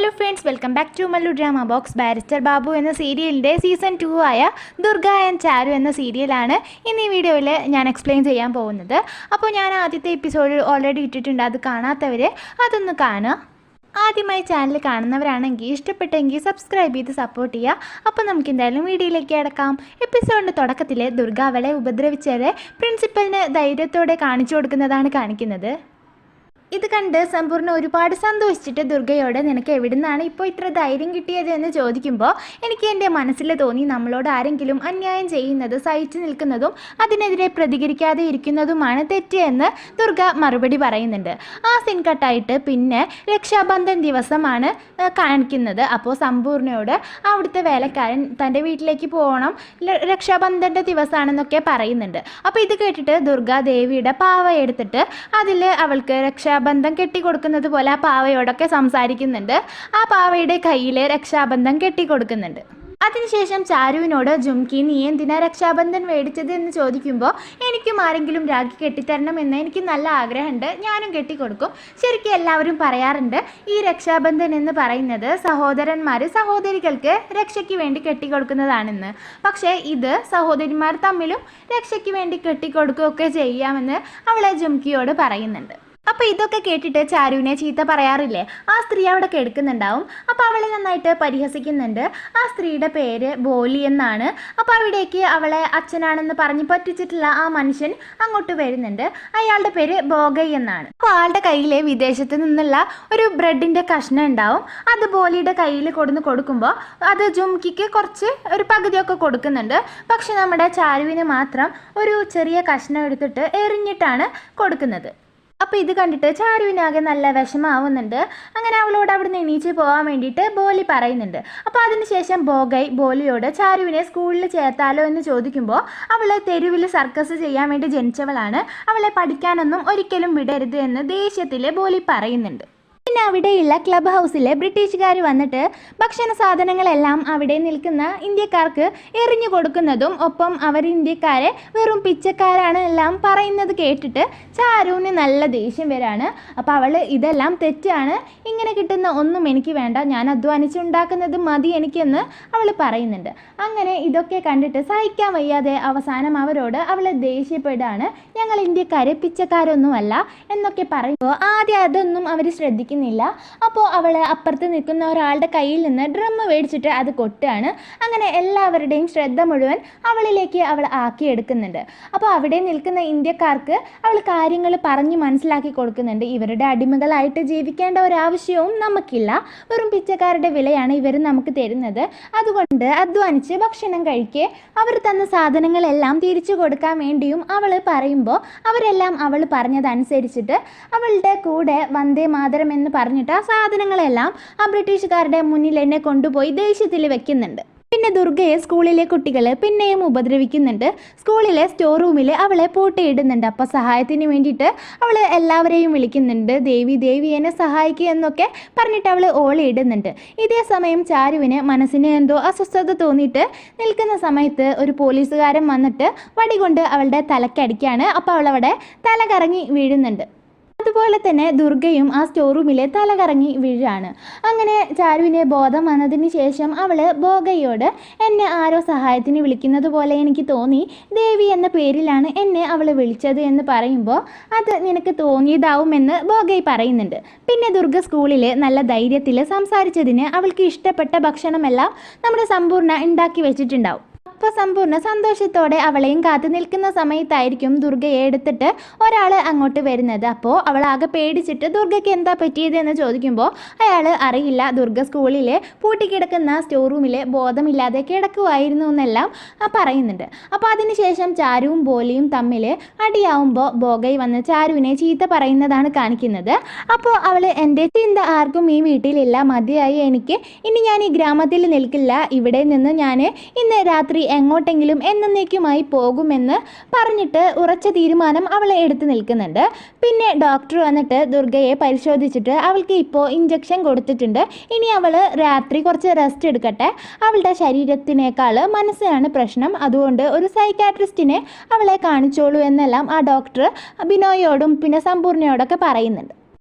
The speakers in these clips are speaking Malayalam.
Hello friends, welcome back to Mallu drama box. Barrister Babu എന്ന സീരിയലിൻ്റെ സീസൺ 2 ആയ ദുർഗ ആൻഡ് ചാരു എന്ന സീരിയലാണ് ഇന്ന് ഈ വീഡിയോയിൽ ഞാൻ എക്സ്പ്ലെയിൻ ചെയ്യാൻ പോകുന്നത്. അപ്പോൾ ഞാൻ ആദ്യത്തെ എപ്പിസോഡ് ഓൾറെഡി ഇട്ടിട്ടുണ്ട്, അത് കാണാത്തവർ അതൊന്ന് കാണുക. ആദ്യമായി ചാനൽ കാണുന്നവരാണെങ്കിൽ ഇഷ്ടപ്പെട്ടെങ്കിൽ സബ്സ്ക്രൈബ് ചെയ്ത് സപ്പോർട്ട് ചെയ്യുക. അപ്പോൾ നമുക്ക് എന്തായാലും വീഡിയോയിലേക്ക് കിടക്കാം. എപ്പിസോഡിൻ്റെ തുടക്കത്തിൽ ദുർഗ അവളെ ഉപദ്രവിച്ചവരെ പ്രിൻസിപ്പലിന് ധൈര്യത്തോടെ കാണിച്ചു കൊടുക്കുന്നതാണ് കാണിക്കുന്നത്. ഇത് കണ്ട് സമ്പൂർണ്ണ ഒരുപാട് സന്തോഷിച്ചിട്ട് ദുർഗയോട് നിനക്ക് എവിടെ നിന്നാണ് ഇപ്പോൾ ഇത്ര ധൈര്യം കിട്ടിയത് എന്ന് ചോദിക്കുമ്പോൾ എനിക്ക് എൻ്റെ മനസ്സിൽ തോന്നി നമ്മളോട് ആരെങ്കിലും അന്യായം ചെയ്യുന്നത് സഹിച്ചു നിൽക്കുന്നതും അതിനെതിരെ പ്രതികരിക്കാതെ ഇരിക്കുന്നതുമാണ് തെറ്റ് എന്ന് ദുർഗ മറുപടി പറയുന്നുണ്ട്. ആ സീൻ കട്ടായിട്ട് പിന്നെ രക്ഷാബന്ധൻ ദിവസമാണ് കാണിക്കുന്നത്. അപ്പോൾ സമ്പൂർണ്ണയോട് അവിടുത്തെ വേലക്കാരൻ തൻ്റെ വീട്ടിലേക്ക് പോകണം, രക്ഷാബന്ധൻ്റെ ദിവസമാണെന്നൊക്കെ പറയുന്നുണ്ട്. അപ്പോൾ ഇത് കേട്ടിട്ട് ദുർഗ ദേവിയുടെ പാവ എടുത്തിട്ട് അതിൽ അവൾക്ക് രക്ഷാബന്ധം കെട്ടിക്കൊടുക്കുന്നത് പോലെ ആ പാവയോടൊക്കെ സംസാരിക്കുന്നുണ്ട്. ആ പാവയുടെ കയ്യിൽ രക്ഷാബന്ധം കെട്ടിക്കൊടുക്കുന്നുണ്ട്. അതിനുശേഷം ചാരുവിനോട് ജുംകി നീ എന്തിനാ രക്ഷാബന്ധൻ മേടിച്ചത് എന്ന് ചോദിക്കുമ്പോൾ എനിക്കും ആരെങ്കിലും രാഖി കെട്ടിത്തരണം എന്ന് എനിക്ക് നല്ല ആഗ്രഹമുണ്ട്, ഞാനും കെട്ടിക്കൊടുക്കും. ശരിക്കും എല്ലാവരും പറയാറുണ്ട് ഈ രക്ഷാബന്ധൻ എന്ന് പറയുന്നത് സഹോദരന്മാർ സഹോദരികൾക്ക് രക്ഷയ്ക്ക് വേണ്ടി കെട്ടിക്കൊടുക്കുന്നതാണെന്ന്. പക്ഷേ ഇത് സഹോദരിമാർ തമ്മിലും രക്ഷയ്ക്ക് വേണ്ടി കെട്ടിക്കൊടുക്കുകയൊക്കെ ചെയ്യാമെന്ന് അവളെ ജുംകിയോട് പറയുന്നുണ്ട്. അപ്പോൾ ഇതൊക്കെ കേട്ടിട്ട് ചാരുവിനെ ചീത്ത പറയാറില്ലേ, ആ സ്ത്രീ അവിടെ കേൾക്കുന്നുണ്ടാവും. അപ്പോൾ അവളെ നന്നായിട്ട് പരിഹസിക്കുന്നുണ്ട്. ആ സ്ത്രീയുടെ പേര് ബോലി എന്നാണ്. അപ്പോൾ അവിടേക്ക് അവളെ അച്ഛനാണെന്ന് പറഞ്ഞ് പറ്റിച്ചിട്ടുള്ള ആ മനുഷ്യൻ അങ്ങോട്ട് വരുന്നുണ്ട്. അയാളുടെ പേര് ബോഗൈ എന്നാണ്. അപ്പോൾ ആളുടെ കയ്യിൽ വിദേശത്ത് നിന്നുള്ള ഒരു ബ്രെഡിൻ്റെ കഷ്ണം ഉണ്ടാവും. അത് ബോലിയുടെ കയ്യിൽ കൊടുക്കുമ്പോൾ അത് ജുംകിക്ക് കുറച്ച് ഒരു പകുതിയൊക്കെ കൊടുക്കുന്നുണ്ട്. പക്ഷെ നമ്മുടെ ചാരുവിന് മാത്രം ഒരു ചെറിയ കഷ്ണം എടുത്തിട്ട് എറിഞ്ഞിട്ടാണ് കൊടുക്കുന്നത്. അപ്പോൾ ഇത് കണ്ടിട്ട് ചാരുവിനാകെ നല്ല വിഷമാവുന്നുണ്ട്. അങ്ങനെ അവളോട് അവിടുന്ന് എണീച്ച് പോകാൻ വേണ്ടിയിട്ട് ബോലി പറയുന്നുണ്ട്. അപ്പോൾ അതിനുശേഷം ബോഗൈ ബോലിയോട് ചാരുവിനെ സ്കൂളിൽ ചേർത്താലോ എന്ന് ചോദിക്കുമ്പോൾ അവൾ തെരുവിൽ സർക്കസ് ചെയ്യാൻ വേണ്ടി ജനിച്ചവളാണ്, അവളെ പഠിക്കാനൊന്നും ഒരിക്കലും വിടരുത് എന്ന് ദേഷ്യത്തിൽ ബോലി പറയുന്നുണ്ട്. പിന്നെ അവിടെയുള്ള ക്ലബ് ഹൗസിലെ ബ്രിട്ടീഷുകാർ വന്നിട്ട് ഭക്ഷണ സാധനങ്ങളെല്ലാം അവിടെ നിൽക്കുന്ന ഇന്ത്യക്കാർക്ക് എറിഞ്ഞു കൊടുക്കുന്നതും ഒപ്പം അവർ ഇന്ത്യക്കാരെ വെറും പിച്ചക്കാരാണ് എല്ലാം പറയുന്നത് കേട്ടിട്ട് ചാരുവിന് നല്ല ദേഷ്യം വരാണ്. അപ്പോൾ അവൾ ഇതെല്ലാം തെറ്റാണ്, ഇങ്ങനെ കിട്ടുന്ന ഒന്നും എനിക്ക് വേണ്ട, ഞാൻ അധ്വാനിച്ചുണ്ടാക്കുന്നത് മതി എനിക്കെന്ന് അവൾ പറയുന്നുണ്ട്. അങ്ങനെ ഇതൊക്കെ കണ്ടിട്ട് സഹിക്കാൻ വയ്യാതെ അവസാനം അവരോട് അവൾ ദേഷ്യപ്പെടുകയാണ്, ഞങ്ങൾ ഇന്ത്യക്കാരെ പിച്ചക്കാരൊന്നുമല്ല എന്നൊക്കെ പറയുമ്പോൾ ആദ്യം അതൊന്നും അവർ ശ്രദ്ധിക്കുന്നില്ല. അപ്പോൾ അവൾ അപ്പുറത്ത് നിൽക്കുന്ന ഒരാളുടെ കയ്യിൽ നിന്ന് ഡ്രം മേടിച്ചിട്ട് അത് കൊട്ടുകയാണ്. അങ്ങനെ എല്ലാവരുടെയും ശ്രദ്ധ മുഴുവൻ അവളിലേക്ക് അവൾ ആക്കിയെടുക്കുന്നുണ്ട്. അപ്പോൾ അവിടെ നിൽക്കുന്ന ഇന്ത്യക്കാർക്ക് അവൾ കാര്യങ്ങൾ പറഞ്ഞ് മനസ്സിലാക്കി കൊടുക്കുന്നുണ്ട്. ഇവരുടെ അടിമകളായിട്ട് ജീവിക്കേണ്ട ഒരാവശ്യവും നമുക്കില്ല, വെറും പിച്ചക്കാരുടെ വിലയാണ് ഇവർ നമുക്ക് തരുന്നത്, അതുകൊണ്ട് അധ്വാനിച്ച് ഭക്ഷണം കഴിക്കുക, അവർ തന്ന സാധനങ്ങളെല്ലാം തിരിച്ചു കൊടുക്കാൻ വേണ്ടിയും അവൾ പറയുമ്പോൾ അവരെല്ലാം അവൾ പറഞ്ഞതനുസരിച്ചിട്ട് അവളുടെ കൂടെ വന്ദേ മാതരം എന്ന് പറഞ്ഞിട്ട് ആ സാധനങ്ങളെല്ലാം ആ ബ്രിട്ടീഷുകാരുടെ മുന്നിൽ എന്നെ കൊണ്ടുപോയി ദേഷ്യത്തിൽ വെക്കുന്നുണ്ട്. പിന്നെ ദുർഗയെ സ്കൂളിലെ കുട്ടികൾ പിന്നെയും ഉപദ്രവിക്കുന്നുണ്ട്. സ്കൂളിലെ സ്റ്റോർ റൂമിൽ അവളെ പൂട്ടിയിടുന്നുണ്ട്. അപ്പോൾ സഹായത്തിന് വേണ്ടിയിട്ട് അവൾ എല്ലാവരെയും വിളിക്കുന്നുണ്ട്, ദേവി ദേവി എന്നെ സഹായിക്കുക എന്നൊക്കെ പറഞ്ഞിട്ട് അവൾ ഓളിയിടുന്നുണ്ട്. ഇതേ സമയം ചാരുവിന് മനസ്സിന് എന്തോ അസ്വസ്ഥത തോന്നിയിട്ട് നിൽക്കുന്ന സമയത്ത് ഒരു പോലീസുകാരൻ വന്നിട്ട് വടികൊണ്ട് അവളുടെ തലക്കടിക്കുകയാണ്. അപ്പോൾ അവളവിടെ തല കറങ്ങി വീഴുന്നുണ്ട്. അതുപോലെ തന്നെ ദുർഗയും ആ സ്റ്റോർ റൂമിലെ തല കറങ്ങി വീഴാണ്. അങ്ങനെ ചാരുവിന് ബോധം വന്നതിന് ശേഷം അവൾ ബോഗയോട് എന്നെ ആരോ സഹായത്തിന് വിളിക്കുന്നത് പോലെ എനിക്ക് തോന്നി, ദേവി എന്ന പേരിലാണ് എന്നെ അവൾ വിളിച്ചത് എന്ന് പറയുമ്പോൾ അത് നിനക്ക് തോന്നിയതാവുമെന്ന് ബോഗൈ പറയുന്നുണ്ട്. പിന്നെ ദുർഗ സ്കൂളിൽ നല്ല ധൈര്യത്തിൽ സംസാരിച്ചതിന് അവൾക്ക് ഇഷ്ടപ്പെട്ട ഭക്ഷണമെല്ലാം നമ്മുടെ സമ്പൂർണ്ണ ഉണ്ടാക്കി വെച്ചിട്ടുണ്ടാവും. അപ്പോൾ സമ്പൂർണ്ണ സന്തോഷത്തോടെ അവളെയും കാത്തു നിൽക്കുന്ന സമയത്തായിരിക്കും ദുർഗയെ എടുത്തിട്ട് ഒരാൾ അങ്ങോട്ട് വരുന്നത്. അപ്പോൾ അവൾ ആകെ പേടിച്ചിട്ട് ദുർഗയ്ക്ക് എന്താ പറ്റിയത് എന്ന് ചോദിക്കുമ്പോൾ അയാൾ അറിയില്ല, ദുർഗ സ്കൂളിൽ പൂട്ടിക്കിടക്കുന്ന സ്റ്റോർ റൂമിൽ ബോധമില്ലാതെ കിടക്കുമായിരുന്നു എന്നെല്ലാം പറയുന്നുണ്ട്. അപ്പോൾ അതിനുശേഷം ചാരുവും ബോലിയും തമ്മിൽ അടിയാവുമ്പോൾ ബോഗൈ വന്ന് ചാരുവിനെ ചീത്ത പറയുന്നതാണ് കാണിക്കുന്നത്. അപ്പോൾ അവൾ എൻ്റെ ചിന്ത ആർക്കും ഈ വീട്ടിലില്ല, മതിയായി എനിക്ക്, ഇനി ഞാൻ ഈ ഗ്രാമത്തിൽ നിൽക്കില്ല, ഇവിടെ നിന്ന് ഞാൻ ഇന്ന് രാത്രി എങ്ങോട്ടെങ്കിലും എന്നേക്കുമായി പോകുമെന്ന് പറഞ്ഞിട്ട് ഉറച്ച തീരുമാനം അവളെ എടുത്തു നിൽക്കുന്നുണ്ട്. പിന്നെ ഡോക്ടർ വന്നിട്ട് ദുർഗയെ പരിശോധിച്ചിട്ട് അവൾക്ക് ഇപ്പോൾ ഇഞ്ചക്ഷൻ കൊടുത്തിട്ടുണ്ട്, ഇനി അവൾ രാത്രി കുറച്ച് റെസ്റ്റ് എടുക്കട്ടെ, അവളുടെ ശരീരത്തിനേക്കാൾ മനസ്സിനാണ് പ്രശ്നം, അതുകൊണ്ട് ഒരു സൈക്കാട്രിസ്റ്റിനെ അവളെ കാണിച്ചോളൂ എന്നെല്ലാം ആ ഡോക്ടർ ബിനോയോടും പിന്നെ സമ്പൂർണ്ണയോടൊക്കെ പറയുന്നുണ്ട്.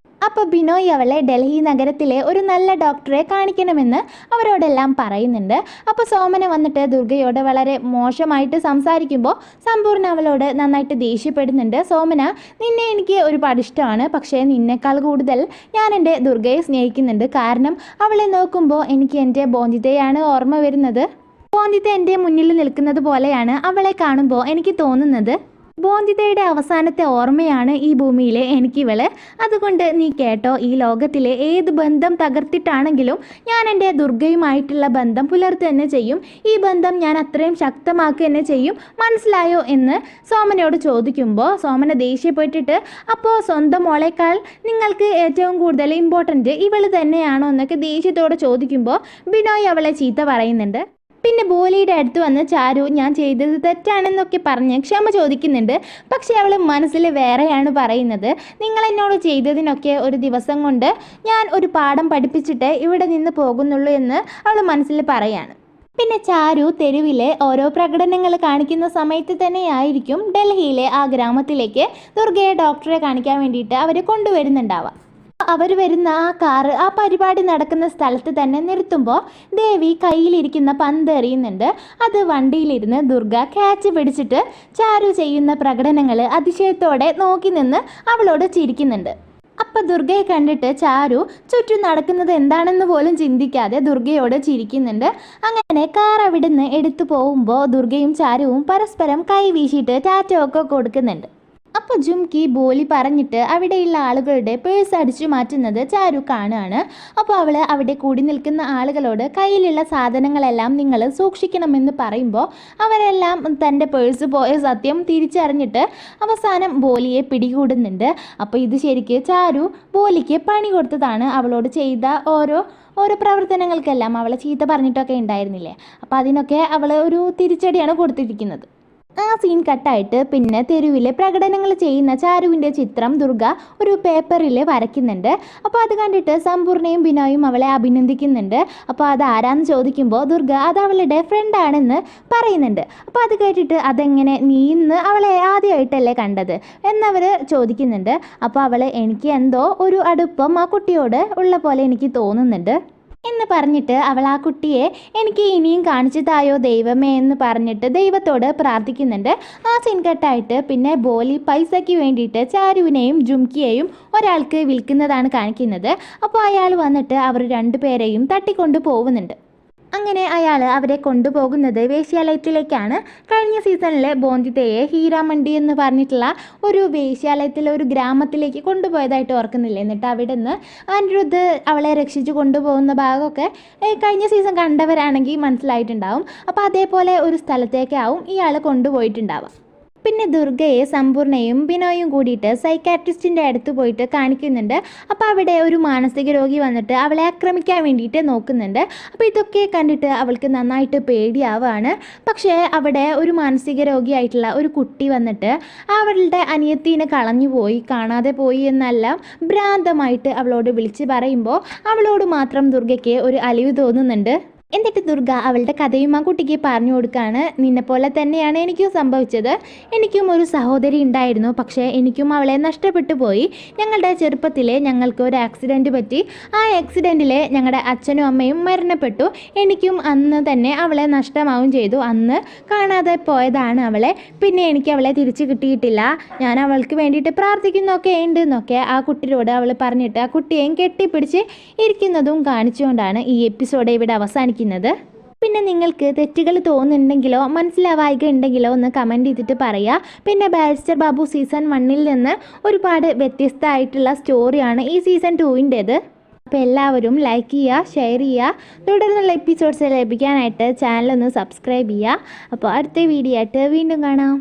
അപ്പോൾ ബിനോയ് അവളെ ഡൽഹി നഗരത്തിലെ ഒരു നല്ല ഡോക്ടറെ കാണിക്കണമെന്ന് അവരോടെല്ലാം പറയുന്നുണ്ട്. അപ്പോൾ സോമന വന്നിട്ട് ദുർഗയോട് വളരെ മോശമായിട്ട് സംസാരിക്കുമ്പോൾ സമ്പൂർണ്ണ അവളോട് നന്നായിട്ട് ദേഷ്യപ്പെടുന്നുണ്ട്. സോമന, നിന്നെ എനിക്ക് ഒരുപാട് ഇഷ്ടമാണ്, പക്ഷേ നിന്നേക്കാൾ കൂടുതൽ ഞാൻ എൻ്റെ ദുർഗയെ സ്നേഹിക്കുന്നുണ്ട്. കാരണം അവളെ നോക്കുമ്പോൾ എനിക്ക് എൻ്റെ ബോന്തിതയാണ് ഓർമ്മ വരുന്നത്. ബോന്തിത എൻ്റെ മുന്നിൽ നിൽക്കുന്നത് പോലെയാണ് അവളെ കാണുമ്പോൾ എനിക്ക് തോന്നുന്നത്. ബോന്തിതയുടെ അവസാനത്തെ ഓർമ്മയാണ് ഈ ഭൂമിയിലെ എനിക്കിവള്. അതുകൊണ്ട് നീ കേട്ടോ, ഈ ലോകത്തിലെ ഏത് ബന്ധം തകർത്തിട്ടാണെങ്കിലും ഞാൻ എൻ്റെ ദുർഗയുമായിട്ടുള്ള ബന്ധം പുലർത്തുക തന്നെ ചെയ്യും. ഈ ബന്ധം ഞാൻ അത്രയും ശക്തമാക്കുക തന്നെ ചെയ്യും, മനസ്സിലായോ എന്ന് സോമനയോട് ചോദിക്കുമ്പോൾ സോമന ദേഷ്യപ്പെട്ടിട്ട്, അപ്പോൾ സ്വന്തം മോളേക്കാൾ നിങ്ങൾക്ക് ഏറ്റവും കൂടുതൽ ഇമ്പോർട്ടൻറ്റ് ഇവൾ തന്നെയാണോ എന്നൊക്കെ ദേഷ്യത്തോടെ ചോദിക്കുമ്പോൾ ബിനോയ് അവളെ ചീത്ത പറയുന്നുണ്ട്. പിന്നെ ബോലിയുടെ അടുത്ത് വന്ന് ചാരു ഞാൻ ചെയ്തത് തെറ്റാണെന്നൊക്കെ പറഞ്ഞ് ക്ഷമ ചോദിക്കുന്നുണ്ട്. പക്ഷേ അവൾ മനസ്സിൽ വേറെയാണ് പറയുന്നത്. നിങ്ങൾ എന്നോട് ചെയ്തതിനൊക്കെ ഒരു ദിവസം കൊണ്ട് ഞാൻ ഒരു പാഠം പഠിപ്പിച്ചിട്ട് ഇവിടെ നിന്ന് പോകുന്നുള്ളൂ എന്ന് അവൾ മനസ്സിൽ പറയാണ്. പിന്നെ ചാരു തെരുവിലെ ഓരോ പ്രകടനങ്ങൾ കാണിക്കുന്ന സമയത്ത് തന്നെയായിരിക്കും ഡൽഹിയിലെ ആ ഗ്രാമത്തിലേക്ക് ദുർഗയെ ഡോക്ടറെ കാണിക്കാൻ വേണ്ടിയിട്ട് അവർ കൊണ്ടുവരുന്നുണ്ടാവാം. അവർ വരുന്ന ആ കാറ് ആ പരിപാടി നടക്കുന്ന സ്ഥലത്ത് തന്നെ നിർത്തുമ്പോൾ ദേവി കയ്യിലിരിക്കുന്ന പന്ത് എറിയുന്നുണ്ട്. അത് വണ്ടിയിലിരുന്ന് ദുർഗ ക്യാച്ച് പിടിച്ചിട്ട് ചാരു ചെയ്യുന്ന പ്രകടനങ്ങൾ അതിശയത്തോടെ നോക്കി നിന്ന് അവളോട് ചിരിക്കുന്നുണ്ട്. അപ്പം ദുർഗയെ കണ്ടിട്ട് ചാരു ചുറ്റും നടക്കുന്നത് എന്താണെന്ന് പോലും ചിന്തിക്കാതെ ദുർഗയോട് ചിരിക്കുന്നുണ്ട്. അങ്ങനെ കാർ അവിടുന്ന് എടുത്തു പോകുമ്പോൾ ദുർഗയും ചാരുവും പരസ്പരം കൈ വീശിയിട്ട് ടാറ്റോ ഒക്കെ കൊടുക്കുന്നുണ്ട്. അപ്പോൾ ജുംകി ബോലി പറഞ്ഞിട്ട് അവിടെയുള്ള ആളുകളുടെ പേഴ്സ് അടിച്ചു മാറ്റുന്നത് ചാരു കാണുകയാണ്. അപ്പോൾ അവൾ അവിടെ കൂടി നിൽക്കുന്ന ആളുകളോട് കയ്യിലുള്ള സാധനങ്ങളെല്ലാം നിങ്ങൾ സൂക്ഷിക്കണമെന്ന് പറയുമ്പോൾ അവരെല്ലാം തൻ്റെ പേഴ്സ് പോയ സത്യം തിരിച്ചറിഞ്ഞിട്ട് അവസാനം ബോലിയെ പിടികൂടുന്നുണ്ട്. അപ്പോൾ ഇത് ശരിക്ക് ചാരു ബോലിക്ക് പണി കൊടുത്തതാണ്. അവളോട് ചെയ്ത ഓരോ പ്രവർത്തനങ്ങൾക്കെല്ലാം അവളെ ചീത്ത പറഞ്ഞിട്ടൊക്കെ ഉണ്ടായിരുന്നില്ലേ, അപ്പോൾ അതിനൊക്കെ അവൾ ഒരു തിരിച്ചടിയാണ് കൊടുത്തിരിക്കുന്നത്. ആ സീൻ കട്ടായിട്ട് പിന്നെ തെരുവിലെ പ്രകടനങ്ങൾ ചെയ്യുന്ന ചാരുവിൻ്റെ ചിത്രം ദുർഗ ഒരു പേപ്പറിൽ വരയ്ക്കുന്നുണ്ട്. അപ്പോൾ അത് കണ്ടിട്ട് സമ്പൂർണ്ണയും ബിനോയും അവളെ അഭിനന്ദിക്കുന്നുണ്ട്. അപ്പോൾ അത് ആരാന്ന് ചോദിക്കുമ്പോൾ ദുർഗ അത് അവളുടെ ഫ്രണ്ടാണെന്ന് പറയുന്നുണ്ട്. അപ്പോൾ അത് കേട്ടിട്ട് അതെങ്ങനെ നീ ഇന്ന് അവളെ ആദ്യമായിട്ടല്ലേ കണ്ടത് എന്നവർ ചോദിക്കുന്നുണ്ട്. അപ്പോൾ അവൾ എനിക്ക് എന്തോ ഒരു അടുപ്പം ആ കുട്ടിയോട് ഉള്ള പോലെ എനിക്ക് തോന്നുന്നുണ്ട് എന്ന് പറഞ്ഞിട്ട് അവൾ ആ കുട്ടിയെ എനിക്ക് ഇനിയും കാണിച്ചു തായോ ദൈവമേ എന്ന് പറഞ്ഞിട്ട് ദൈവത്തോട് പ്രാർത്ഥിക്കുന്നുണ്ട്. ആ സീൻ കട്ടായിട്ട് പിന്നെ ബോലി പൈസയ്ക്ക് വേണ്ടിയിട്ട് ചാരുവിനെയും ജുംകിയെയും ഒരാൾക്ക് വിൽക്കുന്നതാണ് കാണിക്കുന്നത്. അപ്പോൾ അയാൾ വന്നിട്ട് അവർ രണ്ടുപേരെയും തട്ടിക്കൊണ്ട് പോകുന്നുണ്ട്. അങ്ങനെ അയാൾ അവരെ കൊണ്ടുപോകുന്നത് വേശ്യാലയത്തിലേക്കാണ്. കഴിഞ്ഞ സീസണിലെ ബോന്തിതയെ ഹീരാമണ്ഡി എന്ന് പറഞ്ഞിട്ടുള്ള ഒരു വേശ്യാലയത്തിലെ ഒരു ഗ്രാമത്തിലേക്ക് കൊണ്ടുപോയതായിട്ട് ഓർക്കുന്നില്ല. എന്നിട്ട് അവിടെ നിന്ന് അനിരുദ്ധ് അവളെ രക്ഷിച്ച് കൊണ്ടുപോകുന്ന ഭാഗമൊക്കെ കഴിഞ്ഞ സീസൺ കണ്ടവരാണെങ്കിൽ മനസ്സിലായിട്ടുണ്ടാവും. അപ്പോൾ അതേപോലെ ഒരു സ്ഥലത്തേക്കാവും ഇയാൾ കൊണ്ടുപോയിട്ടുണ്ടാവുക. പിന്നെ ദുർഗയെ സമ്പൂർണ്ണയും ബിനോയും കൂടിയിട്ട് സൈക്കാട്രിസ്റ്റിൻ്റെ അടുത്ത് പോയിട്ട് കാണിക്കുന്നുണ്ട്. അപ്പോൾ അവിടെ ഒരു മാനസിക രോഗി വന്നിട്ട് അവളെ ആക്രമിക്കാൻ വേണ്ടിയിട്ട് നോക്കുന്നുണ്ട്. അപ്പോൾ ഇതൊക്കെ കണ്ടിട്ട് അവൾക്ക് നന്നായിട്ട് പേടിയാവുകയാണ്. പക്ഷേ അവിടെ ഒരു മാനസിക രോഗിയായിട്ടുള്ള ഒരു കുട്ടി വന്നിട്ട് അവളുടെ അനിയത്തിനെ കളഞ്ഞു പോയി, കാണാതെ പോയി എന്നെല്ലാം ഭ്രാന്തമായിട്ട് അവളോട് വിളിച്ച് പറയുമ്പോൾ അവളോട് മാത്രം ദുർഗയ്ക്ക് ഒരു അലിവ് തോന്നുന്നുണ്ട്. എന്നിട്ട് ദുർഗ അവളുടെ കഥയും ആ കുട്ടിക്ക് പറഞ്ഞു കൊടുക്കുകയാണ്. നിന്നെപ്പോലെ തന്നെയാണ് എനിക്കും സംഭവിച്ചത്. എനിക്കും ഒരു സഹോദരി ഉണ്ടായിരുന്നു, പക്ഷേ എനിക്കും അവളെ നഷ്ടപ്പെട്ടു പോയി. ഞങ്ങളുടെ ചെറുപ്പത്തിൽ ഞങ്ങൾക്ക് ഒരു ആക്സിഡൻറ്റ് പറ്റി. ആ ആക്സിഡൻറ്റിൽ ഞങ്ങളുടെ അച്ഛനും അമ്മയും മരണപ്പെട്ടു. എനിക്കും അന്ന് തന്നെ അവളെ നഷ്ടമാവുകയും ചെയ്തു. അന്ന് കാണാതെ പോയതാണ് അവളെ. പിന്നെ എനിക്ക് അവളെ തിരിച്ചു കിട്ടിയിട്ടില്ല. ഞാൻ അവൾക്ക് വേണ്ടിയിട്ട് പ്രാർത്ഥിക്കുന്നൊക്കെ ഉണ്ട് എന്നൊക്കെ ആ കുട്ടിയോട് അവൾ പറഞ്ഞിട്ട് ആ കുട്ടിയെയും കെട്ടിപ്പിടിച്ച് ഇരിക്കുന്നതും കാണിച്ചുകൊണ്ടാണ് ഈ എപ്പിസോഡ് ഇവിടെ അവസാനിക്കുന്നത്. പിന്നെ നിങ്ങൾക്ക് തെറ്റുകൾ തോന്നുന്നുണ്ടെങ്കിലോ മനസ്സിലാവായിക ഉണ്ടെങ്കിലോ ഒന്ന് കമൻറ്റ് ചെയ്തിട്ട് പറയുക. പിന്നെ ബാരിസ്റ്റർ ബാബു സീസൺ 1 നിന്ന് ഒരുപാട് വ്യത്യസ്തമായിട്ടുള്ള സ്റ്റോറിയാണ് ഈ സീസൺ 2-ൻ്റേത്. അപ്പോൾ എല്ലാവരും ലൈക്ക് ചെയ്യുക, ഷെയർ ചെയ്യുക. തുടർന്നുള്ള എപ്പിസോഡ്സ് ലഭിക്കാനായിട്ട് ചാനലൊന്ന് സബ്സ്ക്രൈബ് ചെയ്യുക. അപ്പോൾ അടുത്ത വീഡിയോ ആയിട്ട് വീണ്ടും കാണാം.